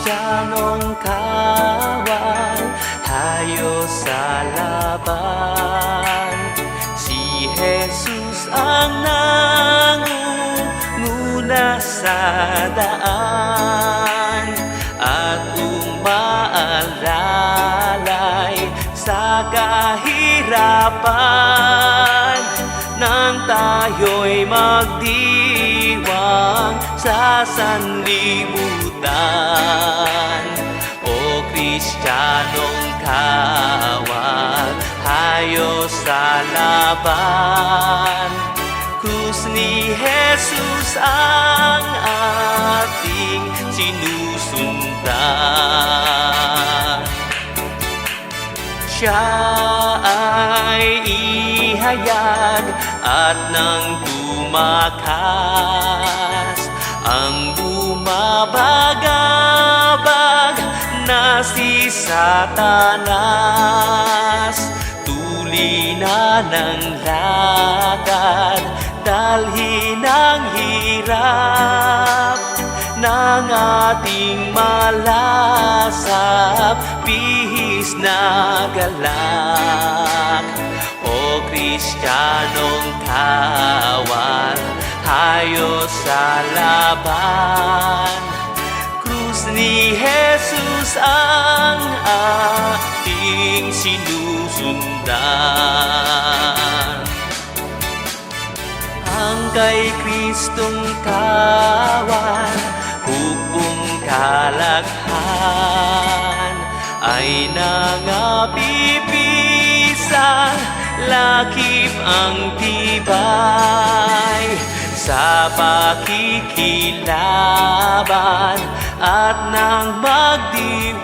Kristiyanong kawal, tayo sa laban. Si Jesus ang nangunguna sa daan at umaalalay sa kahirapan nang tayo'y magdiwang sa sanlibutan. O Kristiyanong kawal, tayo sa laban. Krus ni Jesus ang ating sinusundan. Siya ay ihayag at nang tumakas ang bumabagabag na si Satanas. Tuli na ng lakad, dalhin ang hirap ng ating malasap, bihis na galak. O Kristiyanong kawal, tayo sa laban. Krus ni Jesus ang ating sinusundan. Ang kay Kristong kawal, hukbong kalakhan ay nangapipisang lakip ang tibay sa pakikilaban at nang magdiwang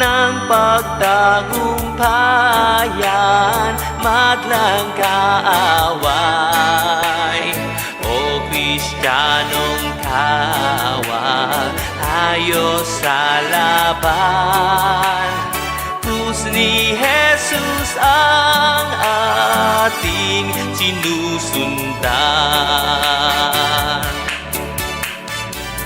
ng pagtagumpayan, madlang kaaway. O Kristiyanong kawal, tayo sa laban. Krus ni Jesus ang ating sinusundan.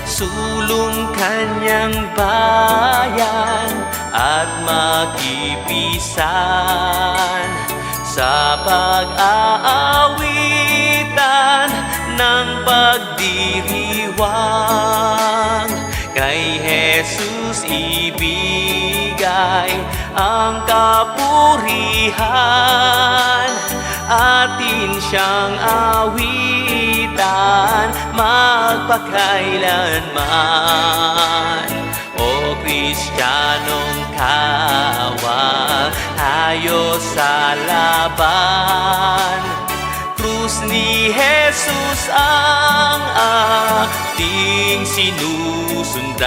Sulong kanyang bayan at makipisan sa pag-aawitan ng pagdiriwang. Kay Jesus ibigay ang kapurihan, atin siyang awitan magpakailanman. O Kristiyanong kawal, tayo sa laban. Krus ni Jesus ang ating sinusundan.